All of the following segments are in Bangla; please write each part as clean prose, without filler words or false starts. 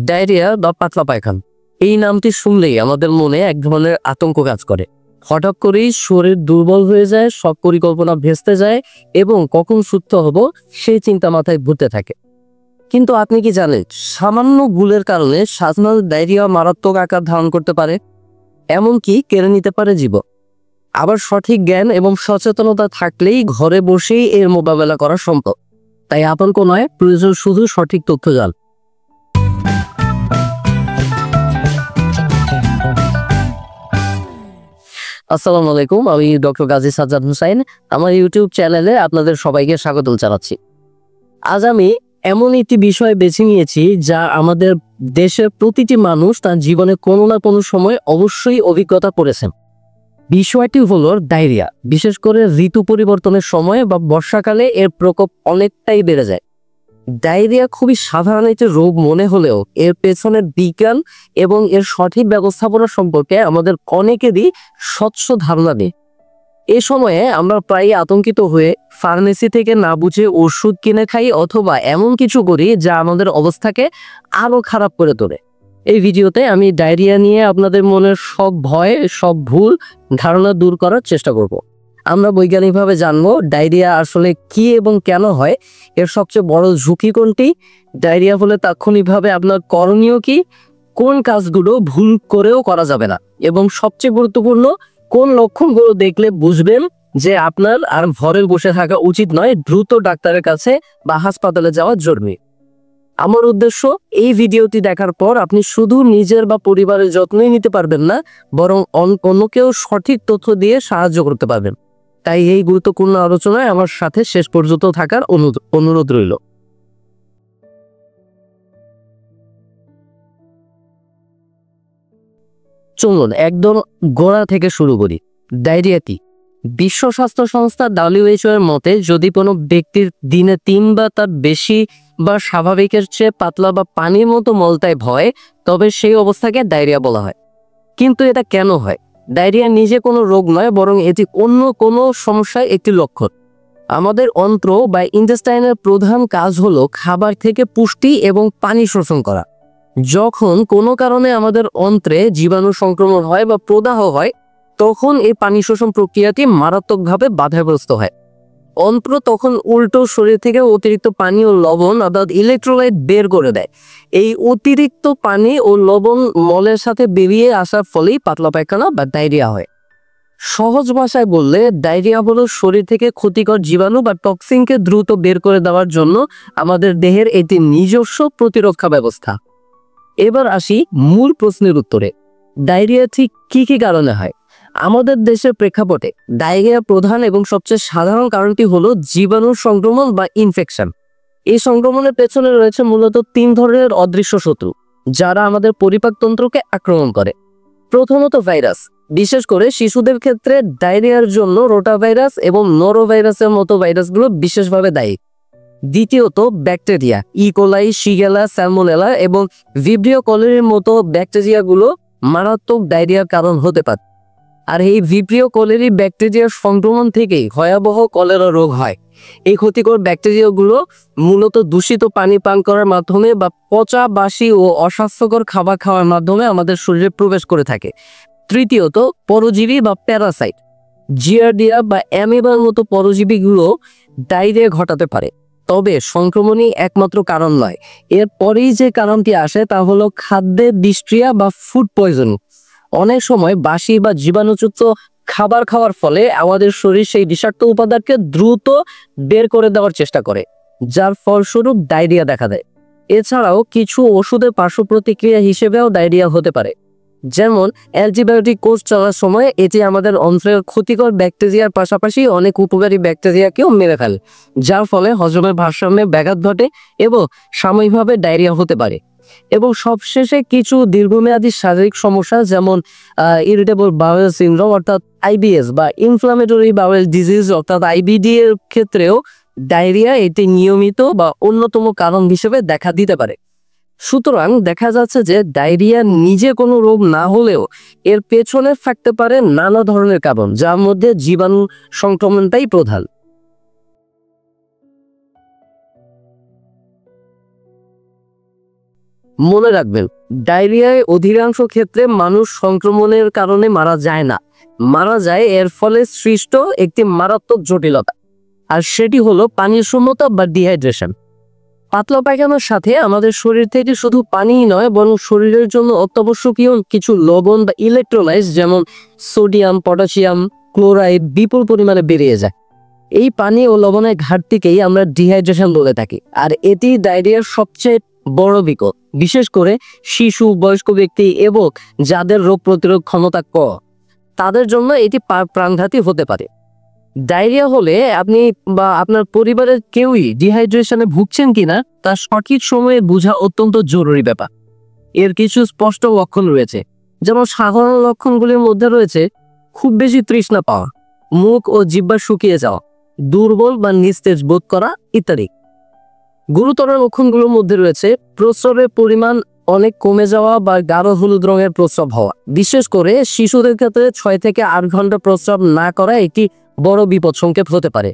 ডায়রিয়া বা পাতলা পায়খানা এই নামটি শুনলেই আমাদের মনে এক ধরনের আতঙ্ক কাজ করে। হঠাৎ করেই শরীর দুর্বল হয়ে যায়, সব পরিকল্পনা ভেস্তে যায় এবং কখন সুস্থ হব সেই চিন্তা মাথায় ঘুরতে থাকে। কিন্তু আপনি কি জানেন, সামান্য ভুলের কারণে সাধারণ ডায়রিয়া মারাত্মক আকার ধারণ করতে পারে, এমনকি কেড়ে নিতে পারে জীবন। আবার সঠিক জ্ঞান এবং সচেতনতা থাকলেই ঘরে বসেই এর মোকাবেলা করা সম্ভব। তাই আতঙ্ক নয়, প্রয়োজন শুধু সঠিক তথ্য জান। আসসালামু আলাইকুম, আমি ডক্টর গাজী সাজ্জাদ হুসাইন। আমার ইউটিউব চ্যানেলে আপনাদের সবাইকে স্বাগত জানাচ্ছি। আজ আমি এমন একটি বিষয় বেছে নিয়েছি যা আমাদের দেশের প্রতিটি মানুষ তার জীবনে কোনো না কোনো সময় অবশ্যই অভিজ্ঞতা করেছেন। বিষয়টি হলো ডায়রিয়া। বিশেষ করে ঋতু পরিবর্তনের সময় বা বর্ষাকালে এর প্রকোপ অনেকটাই বেড়ে যায়। ডায়রিয়া খুবই সাধারণ একটি রোগ মনে হলেও এর পেছনের বিজ্ঞান এবং এর সঠিক ব্যবস্থাপনা সম্পর্কে আমাদের অনেকেরই স্বচ্ছ ধারণা নেই। এ সময়ে আমরা প্রায় আতঙ্কিত হয়ে ফার্মেসি থেকে না বুঝে ওষুধ কিনে খাই অথবা এমন কিছু করি যা আমাদের অবস্থাকে আরো খারাপ করে তোলে। এই ভিডিওতে আমি ডায়রিয়া নিয়ে আপনাদের মনের সব ভয়, সব ভুল ধারণা দূর করার চেষ্টা করব। আমরা বৈজ্ঞানিকভাবে জানবো ডায়রিয়া আসলে কি এবং কেন হয়, এর সবচেয়ে বড় ঝুঁকি কোনটি, ডায়রিয়া হলে তাৎক্ষণিকভাবে আপনার করণীয় কি, কোন কাজগুলো ভুল করেও করা যাবে না, এবং সবচেয়ে গুরুত্বপূর্ণ কোন লক্ষণগুলো দেখলে বুঝবেন যে আপনার আর ঘরে বসে থাকা উচিত নয়, দ্রুত ডাক্তারের কাছে বা হাসপাতালে যাওয়া জরুরি। আমার উদ্দেশ্য, এই ভিডিওটি দেখার পর আপনি শুধু নিজের বা পরিবারের যত্নই নিতে পারবেন না, বরং অন্যকেও সঠিক তথ্য দিয়ে সাহায্য করতে পারবেন। তাই এই গুরুত্বপূর্ণ আলোচনায় আমার সাথে শেষ পর্যন্ত থাকার অনুরোধ রইল। চলুন একদম গোড়া থেকে শুরু করি। ডায়রিয়া কি? বিশ্ব স্বাস্থ্য সংস্থা WHO এর মতে যদি কোনো ব্যক্তির দিনে 3 বা তার বেশি বা স্বাভাবিকের চেয়ে পাতলা বা পানির মতো মলত্যাগ হয়, তবে সেই অবস্থাকে ডায়রিয়া বলা হয়। কিন্তু এটা কেন হয়? ডায়রিয়া নিজে কোনো রোগ নয়, বরং এটি অন্য কোনো সমস্যার একটি লক্ষণ। আমাদের অন্ত্র বা ইন্টেস্টাইনের প্রধান কাজ হলো খাবার থেকে পুষ্টি এবং পানি শোষণ করা। যখন কোনো কারণে আমাদের অন্ত্রে জীবাণু সংক্রমণ হয় বা প্রদাহ হয়, তখন এই পানি শোষণ প্রক্রিয়াটি মারাত্মকভাবে বাধাগ্রস্ত হয়। অন্ত্র তখন উল্টো শরীর থেকে অতিরিক্ত পানি ও লবণ অর্থাৎ ইলেকট্রোলাইট বের করে দেয়। এই অতিরিক্ত পানি ও লবণ মলের সাথে বেরিয়ে আসার ফলেই পাতলা পায়খানা বা ডায়রিয়া হয়। সহজ ভাষায় বললে, ডায়রিয়া হলো শরীর থেকে ক্ষতিকর জীবাণু বা টক্সিনকে দ্রুত বের করে দেওয়ার জন্য আমাদের দেহের একটি নিজস্ব প্রতিরক্ষা ব্যবস্থা। এবার আসি মূল প্রশ্নের উত্তরে। ডায়রিয়া ঠিক কি কি কারণে হয়? আমাদের দেশের প্রেক্ষাপটে ডায়রিয়া প্রধান এবং সবচেয়ে সাধারণ কারণটি হলো জীবাণু সংক্রমণ বা ইনফেকশন। এই সংক্রমণের পেছনে রয়েছে মূলত 3 ধরনের অদৃশ্য শত্রু যারা আমাদের পরিপাকতন্ত্রকে আক্রমণ করে। প্রথমত ভাইরাস। বিশেষ করে শিশুদের ক্ষেত্রে ডায়রিয়ার জন্য রোটাভাইরাস এবং নরোভাইরাসের মতো ভাইরাসগুলো বিশেষভাবে দায়ী। দ্বিতীয়ত ব্যাকটেরিয়া, ইকোলাই, শিগেলা, স্যালমোনেলা এবং ভিব্রিও কলেরির মতো ব্যাকটেরিয়াগুলো মারাত্মক ডায়রিয়ার কারণ হতে পারে। আর এই ভিব্রিও কলেরি ব্যাকটেরিয়ার সংক্রমণ থেকেই ভয়াবহ কলেরা রোগ হয়। এই ক্ষতিকর ব্যাকটেরিয়াগুলো মূলত দূষিত পানি পান করার মাধ্যমে বা পচা, বাসি ও অস্বাস্থ্যকর খাবার খাওয়ার মাধ্যমে আমাদের শরীরে প্রবেশ করে থাকে। তৃতীয়ত পরজীবী বা প্যারাসাইট, জিয়ারডিয়া বা অ্যামিবার মতো পরজীবীগুলো ডায়রিয়া ঘটাতে পারে। তবে সংক্রমণই একমাত্র কারণ নয়। এরপরেই যে কারণটি আসে তা হলো খাদ্যে বিষক্রিয়া বা ফুড পয়জন। অনেক সময় বাসি বা জীবাণুযুক্ত খাবার খাওয়ার ফলে আমাদের শরীর সেই বিষাক্ত উপাদানকে দ্রুত বের করে দেওয়ার চেষ্টা করে, যার ফলস্বরূপ ডায়রিয়া দেখা দেয়। এছাড়াও কিছু ওষুধের পার্শ্ব প্রতিক্রিয়া হিসেবেও ডায়রিয়া হতে পারে। যেমন অ্যান্টিবায়োটিক কোর্স চলার সময় এটি আমাদের অন্ত্রের ক্ষতিকর ব্যাকটেরিয়ার পাশাপাশি অনেক উপকারী ব্যাকটেরিয়াকেও মেরে ফেলে, যার ফলে হজমের ভারসাম্যে ব্যাঘাত ঘটে এবং সাময়িকভাবে ডায়রিয়া হতে পারে। এবং সবশেষে কিছু দীর্ঘমেয়াদী শারীরিক সমস্যা যেমন ইরিটেবল বাউল সিনড্রোম অর্থাৎ IBS বা ইনফ্লামেটরি বাউল ডিজিজ অর্থাৎ IBD এর ক্ষেত্রেও ডায়রিয়া এটি নিয়মিত বা অন্যতম কারণ হিসেবে দেখা দিতে পারে। সুতরাং দেখা যাচ্ছে যে ডায়রিয়া নিজে কোনো রোগ না হলেও এর পেছনে থাকতে পারে নানা ধরনের কারণ, যার মধ্যে জীবাণু সংক্রমণটাই প্রধান। মনে রাখবেন, ডায়রিয়ায় অধিকাংশ ক্ষেত্রে মানুষ সংক্রমণের কারণে মারা যায় না, মারা যায় এর ফলে সৃষ্ট একটি মারাত্মক জটিলতা, আর সেটি হলো পানির শূন্যতা বা ডিহাইড্রেশন। পাতলা পায়খানার সাথে আমাদের শরীর থেকে শুধু পানিই নয়, বরং শরীরের জন্য অত্যাবশ্যকীয় কিছু লবণ বা ইলেকট্রোলাইট যেমন সোডিয়াম, পটাশিয়াম, ক্লোরাইড বিপুল পরিমাণে বেরিয়ে যায়। এই পানি ও লবণের ঘাটতিকেই আমরা ডিহাইড্রেশন বলে থাকি, আর এটি ডায়রিয়ার সবচেয়ে বড় বিকল্প, বিশেষ করে শিশু, বয়স্ক ব্যক্তি এবং যাদের রোগ প্রতিরোধ ক্ষমতা কম, তাদের জন্য এটি প্রাণঘাতী হতে পারে। ডায়রিয়া হলে আপনি বা আপনার পরিবারের কেউই ডিহাইড্রেশনে ভুগছেন কিনা তা সঠিক সময়ে বোঝা অত্যন্ত জরুরি ব্যাপার। এর কিছু স্পষ্ট লক্ষণ রয়েছে, যেমন সাধারণ লক্ষণগুলির মধ্যে রয়েছে খুব বেশি তৃষ্ণা পাওয়া, মুখ ও জিহ্বা শুকিয়ে যাওয়া, দুর্বল বা নিস্তেজ বোধ করা ইত্যাদি। গুরুতর লক্ষণগুলোর মধ্যে রয়েছে প্রস্রাবের পরিমাণ অনেক কমে যাওয়া বা গাঢ় হলুদ রঙের প্রস্রাব হওয়া। বিশেষ করে শিশুদের ক্ষেত্রে 6 থেকে 8 ঘন্টা প্রস্রাব না করা একটি বড় বিপদ সংকেত হতে পারে।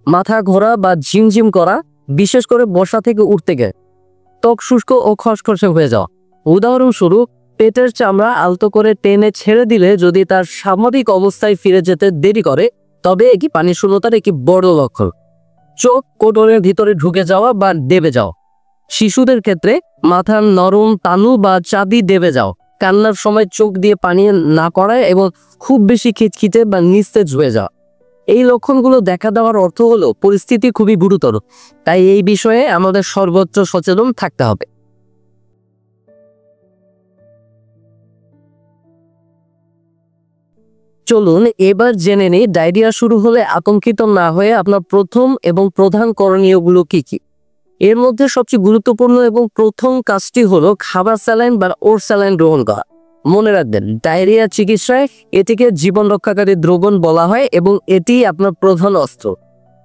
মাথা ঘোরা বা ঝিমঝিম করা, বিশেষ করে বসা থেকে উঠতে গেলে। ত্বক শুষ্ক ও খসখসে হয়ে যাওয়া। উদাহরণস্বরূপ, পেটের চামড়া আলতো করে টেনে ছেড়ে দিলে যদি তার স্বাভাবিক অবস্থায় ফিরে যেতে দেরি করে, তবে এটি পানি শূন্যতার একটি বড় লক্ষণ। চোখ কোটরের ভিতরে ঢুকে যাওয়া বা দেবে যাওয়া। শিশুদের ক্ষেত্রে মাথার নরম তালু বা চাবি দেবে যাও, কান্নার সময় চোখ দিয়ে পানি না করা এবং খুব বেশি খিটখিটে বা নিস্তেজ হয়ে যাওয়া। এই লক্ষণগুলো দেখা দেওয়ার অর্থ হলো পরিস্থিতি খুবই গুরুতর, তাই এই বিষয়ে আমাদের সর্বোচ্চ সচেতন থাকতে হবে। চলুন এবার জেনে নিই ডায়রিয়া শুরু হলে আতঙ্কিত না হয়ে আপনার প্রথম এবং প্রধান করণীয়গুলো কি কি। এর মধ্যে সবচেয়ে গুরুত্বপূর্ণ এবং প্রথম কাজটি হলো খাবার স্যালাইন বা ওর স্যালাইন গ্রহণ করা। মনে রাখবেন, ডায়রিয়া চিকিৎসায় এটিকে জীবন রক্ষাকারী দ্রবণ বলা হয় এবং এটি আপনার প্রধান অস্ত্র।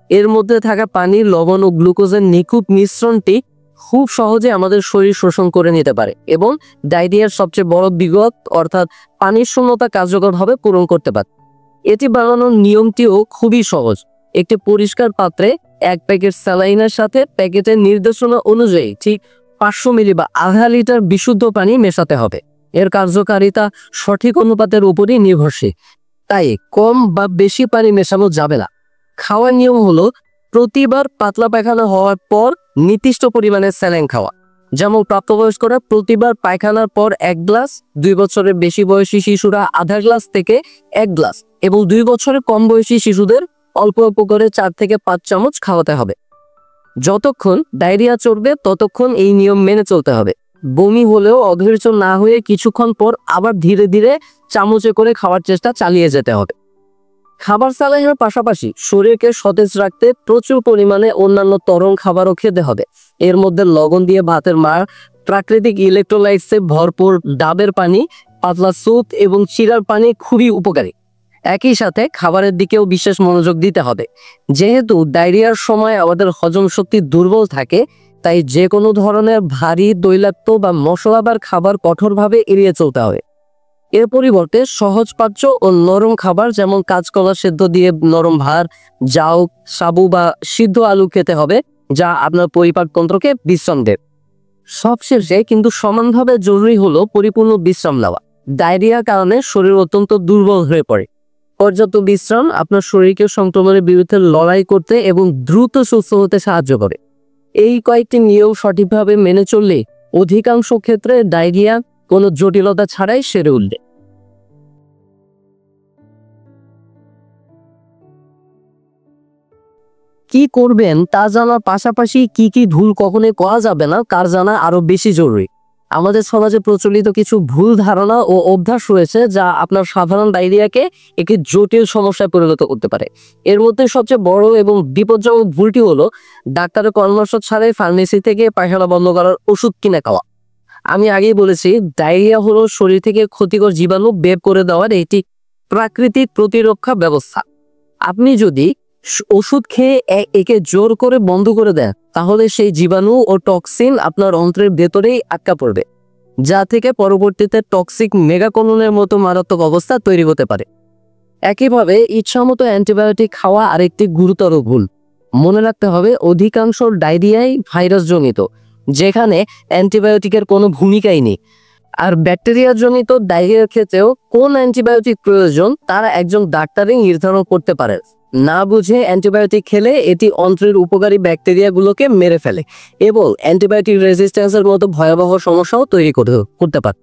এর মধ্যে থাকা পানি, লবণ ও গ্লুকোজের নিখুঁত মিশ্রণটি খুব সহজে আমাদের শরীর শোষণ করে নিতে পারে এবং ডায়রিয়ার সবচেয়ে বড় বিপদ অর্থাৎ পানির শূন্যতা কার্যকরভাবে পূরণ করতে পারে। এটি বানানোর নিয়মটিও খুবই সহজ। একটি পরিষ্কার পাত্রে 1 প্যাকেট স্যালাইনের সাথে প্যাকেটের নির্দেশনা অনুযায়ী ঠিক 500 মিলি বা আধা লিটার বিশুদ্ধ পানি মেশাতে হবে। এর কার্যকারিতা সঠিক অনুপাতের উপরই নির্ভরশীল, তাই কম বা বেশি পানি মেশানো যাবে না। খাওয়ার নিয়ম হলো প্রতিবার পাতলা পায়খানা হওয়ার পর নির্দিষ্ট পরিমাণে স্যালাইন খাওয়া। যেমন প্রাপ্তবয়স্করা প্রতিবার পায়খানার পর 1 গ্লাস, 2 বছরের বেশি বয়সী শিশুরা আধা গ্লাস থেকে 1 গ্লাস এবং 2 বছরের কম বয়সী শিশুদের অল্প অল্প করে 4 থেকে 5 চামচ খাওয়াতে হবে। যতক্ষণ ডায়রিয়া চলবে ততক্ষণ এই নিয়ম মেনে চলতে হবে। বমি হলেও অধৈর্য না হয়ে কিছুক্ষণ পর আবার ধীরে ধীরে চামচে করে খাওয়ার চেষ্টা চালিয়ে যেতে হবে। খাবার স্যালাইনের পাশাপাশি শরীরকে সতেজ রাখতে প্রচুর পরিমাণে অন্যান্য তরল খাবারও খেতে হবে। এর মধ্যে লবণ দিয়ে ভাতের মার, প্রাকৃতিক ইলেকট্রোলাইটসে ভরপুর ডাবের পানি, পাতলা স্যুপ এবং চিড়ার পানি খুবই উপকারী। একই সাথে খাবারের দিকেও বিশেষ মনোযোগ দিতে হবে। যেহেতু ডায়রিয়ার সময় আমাদের হজম শক্তি দুর্বল থাকে, তাই যে কোনো ধরনের ভারী, তৈলাক্ত বা মশলাদার খাবার কঠোরভাবে এড়িয়ে চলতে হবে। এর পরিবর্তে সহজপাচ্য ও নরম খাবার যেমন কাঁচকলা সেদ্ধ দিয়ে নরম ভাত, জাউ, সাবু বা সিদ্ধ আলু খেতে হবে, যা আপনার পরিপাকতন্ত্রকে বিশ্রাম দেবে। সবশেষে কিন্তু সমানভাবে জরুরি হলো পরিপূর্ণ বিশ্রাম নেওয়া। ডায়রিয়ার কারণে শরীর অত্যন্ত দুর্বল হয়ে পড়ে। পর্যাপ্ত বিশ্রাম আপনার শরীরকে সংক্রমণের বিরুদ্ধে লড়াই করতে এবং দ্রুত সুস্থ হতে সাহায্য করে। এই কয়েকটি নিয়ম সঠিকভাবে মেনে চললে অধিকাংশ ক্ষেত্রে ডায়রিয়া কোনো জটিলতা ছাড়াই সেরে উঠবে। কি করবেন তা জানার পাশাপাশি কি কি ভুল কখনোই করা যাবে না তার জানা আরো বেশি জরুরি। আমাদের সমাজে প্রচলিত কিছু ভুল ধারণা ও অভ্যাস রয়েছে যা আপনার সাধারণ ডায়রিয়াকে একটি জটিল সমস্যায় পরিণত করতে পারে। এর মধ্যে সবচেয়ে বড় এবং বিপজ্জনক ভুলটি হলো ডাক্তারের পরামর্শ ছাড়াই ফার্মেসি থেকে পায়খানা বন্ধ করার ওষুধ কিনে খাওয়া। আমি আগেই বলেছি, ডায়রিয়া হলো শরীর থেকে ক্ষতিকর জীবাণু বের করে দেওয়ার একটি প্রাকৃতিক প্রতিরক্ষা ব্যবস্থা। আপনি যদি ওষুধ খেয়ে একে জোর করে বন্ধ করে দেন, তাহলে সেই জীবাণু ও টক্সিন আপনার অন্ত্রের ভেতরেই আটকা পড়বে, যা থেকে পরবর্তীতে টক্সিক মেগাকোলনের মতো মারাত্মক অবস্থা তৈরি হতে পারে। একইভাবে ইচ্ছামতো অ্যান্টিবায়োটিক খাওয়া আরেকটি গুরুতর ভুল। মনে রাখতে হবে, অধিকাংশ ডায়রিয়াই ভাইরাস জনিত। যেখানে অ্যান্টিবায়োটিকের কোনো ভূমিকাই নেই। আর ব্যাকটেরিয়া জনিত ডায়রিয়ার ক্ষেত্রেও কোন অ্যান্টিবায়োটিক প্রয়োজন তারা একজন ডাক্তারই নির্ধারণ করতে পারে। না বুঝে অ্যান্টিবায়োটিক খেলে এটি অন্ত্রের উপকারী ব্যাকটেরিয়াগুলোকে মেরে ফেলে এবং অ্যান্টিবায়োটিক রেজিস্ট্যান্সের মতো ভয়াবহ সমস্যাও তৈরি করতে পারে।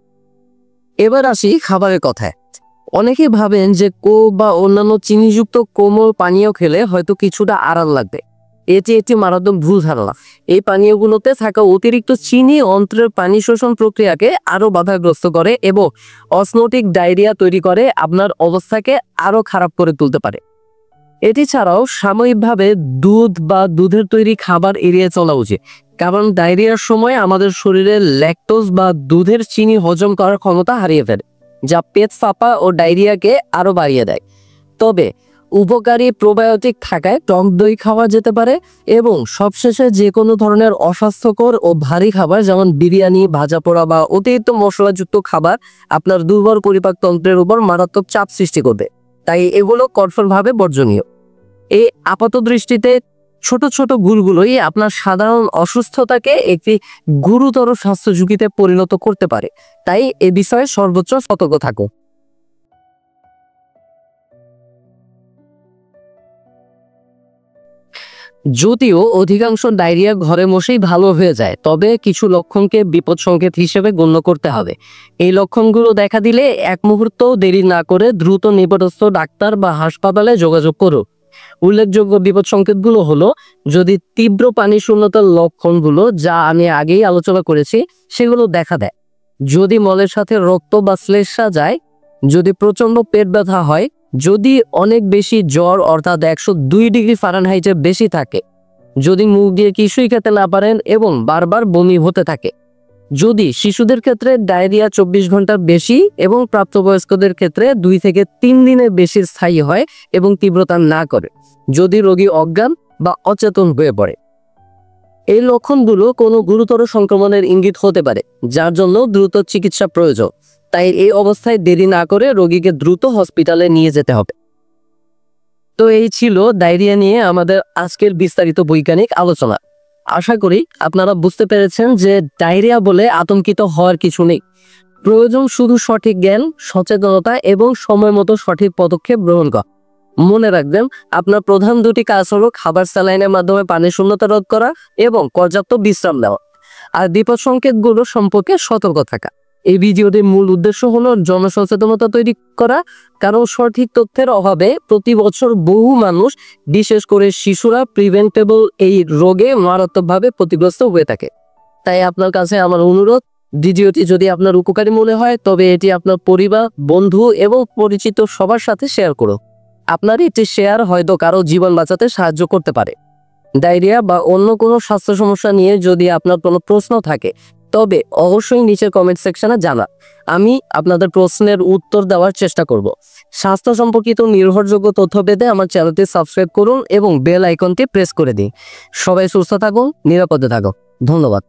এবার আসি খাবারের কথায়। অনেকেই ভাবেন যে কোক বা অন্যান্য চিনিযুক্ত কোমল পানীয় খেলে হয়তো কিছুটা আরাম লাগবে। এটি একটি মারাত্মক ভুল ধারণা। এই পানীয়গুলোতে থাকা অতিরিক্ত চিনি অন্ত্রের পানি শোষণ প্রক্রিয়াকে আরো বাধাগ্রস্ত করে এবং অসমোটিক ডায়রিয়া তৈরি করে, আপনার অবস্থাকে আরো খারাপ করে তুলতে পারে। এটি ছাড়াও সাময়িকভাবে দুধ বা দুধের তৈরি খাবার এড়িয়ে চলা উচিত, কারণ ডায়রিয়ার সময় আমাদের শরীরে ল্যাকটোজ বা দুধের চিনি হজম করার ক্ষমতা হারিয়ে ফেলে, যা পেট ফাঁপা ও ডায়রিয়াকে আরো বাড়িয়ে দেয়। তবে উপকারী প্রোবায়োটিক থাকায় টক দই খাওয়া যেতে পারে এবং সবশেষে যে কোনো ধরনের অস্বাস্থ্যকর ও ভারী খাবার যেমন বিরিয়ানি, ভাজা পোড়া বা অতিরিক্ত মশলাযুক্ত খাবার আপনার দুর্বল পরিপাকতন্ত্রের উপর মারাত্মক চাপ সৃষ্টি করবে, তাই এগুলো কঠোরভাবে বর্জনীয়। এই আপাত দৃষ্টিতে ছোট ছোট ভুলগুলোই আপনার সাধারণ অসুস্থতাকে একটি গুরুতর স্বাস্থ্য ঝুঁকিতে পরিণত করতে পারে, তাই এ বিষয়ে সর্বোচ্চ সতর্ক থাকুন। যদিও অধিকাংশ ডায়রিয়া ঘরে বসেই ভালো হয়ে যায়, তবে কিছু লক্ষণকে বিপদ সংকেত হিসেবে গণ্য করতে হবে। এই লক্ষণগুলো দেখা দিলে এক মুহূর্তও দেরি না করে দ্রুত নিকটস্থ ডাক্তার বা হাসপাতালে যোগাযোগ করুন। উল্লেখযোগ্য বিপদ সংকেতগুলো হলো, যদি তীব্র পানি শূন্যতার লক্ষণগুলো, যা আমি আগেই আলোচনা করেছি, সেগুলো দেখা দেয়, যদি মলের সাথে রক্ত বা শ্লেষ্মা যায়, যদি প্রচন্ড পেট ব্যথা হয়, যদি অনেক বেশি জ্বর অর্থাৎ 102 ডিগ্রি ফারেনহাইটের বেশি থাকে, যদি মুখ দিয়ে কিছুই খেতে না পারেন এবং বারবার বমি হতে থাকে, যদি শিশুদের ক্ষেত্রে ডায়রিয়া 24 ঘন্টার বেশি এবং প্রাপ্তবয়স্কদের ক্ষেত্রে 2 থেকে 3 দিনের বেশি স্থায়ী হয় এবং তীব্রতা না করে, যদি রোগী অজ্ঞান বা অচেতন হয়ে পড়ে। এই লক্ষণগুলো কোনো গুরুতর সংক্রমণের ইঙ্গিত হতে পারে, যার জন্য দ্রুত চিকিৎসা প্রয়োজন। তাই এই অবস্থায় দেরি না করে রোগীকে দ্রুত হসপিটালে নিয়ে যেতে হবে। তো এই ছিল ডায়রিয়া নিয়ে আমাদের আজকের বিস্তারিত বৈজ্ঞানিক আলোচনা। আশা করি আপনারা বুঝতে পেরেছেন যে ডায়রিয়া বলে আতঙ্কিত হওয়ার কিছু নেই। প্রয়োজন শুধু সঠিক জ্ঞান, সচেতনতা এবং সময় মতো সঠিক পদক্ষেপ গ্রহণ করা। মনে রাখবেন, আপনার প্রধান দুটি কাজ হলো খাবার স্যালাইনের মাধ্যমে পানি শূন্যতা রোধ করা এবং পর্যাপ্ত বিশ্রাম নেওয়া, আর বিপদ সংকেতগুলো সম্পর্কে সতর্ক থাকা। এই ভিডিওটির মূল উদ্দেশ্য হলো জনসচেতনতা তৈরি করা, কারণ সঠিক তথ্যের অভাবে প্রতি বছর বহু মানুষ, বিশেষ করে শিশুরা, প্রিভেন্টেবল এই রোগে মারাত্মকভাবে ক্ষতিগ্রস্ত হয়ে থাকে। তাই আপনার কাছে আমার অনুরোধ, ভিডিওটি যদি আপনার উপকারী মনে হয় তবে এটি আপনার পরিবার, বন্ধু এবং পরিচিত সবার সাথে শেয়ার করুন। আপনার একটি শেয়ার হয়তো কারো জীবন বাঁচাতে সাহায্য করতে পারে। ডায়রিয়া বা অন্য কোনো স্বাস্থ্য সমস্যা নিয়ে যদি আপনার কোনো প্রশ্ন থাকে তবে অবশ্যই নিচের কমেন্ট সেকশনে জানান। আমি আপনাদের প্রশ্নের উত্তর দেওয়ার চেষ্টা করব। স্বাস্থ্য সম্পর্কিত নির্ভরযোগ্য তথ্য পেতে আমার চ্যানেলটি সাবস্ক্রাইব করুন এবং বেল আইকনটি প্রেস করে দিন। সবাই সুস্থ থাকুন, নিরাপদে থাকুন। ধন্যবাদ।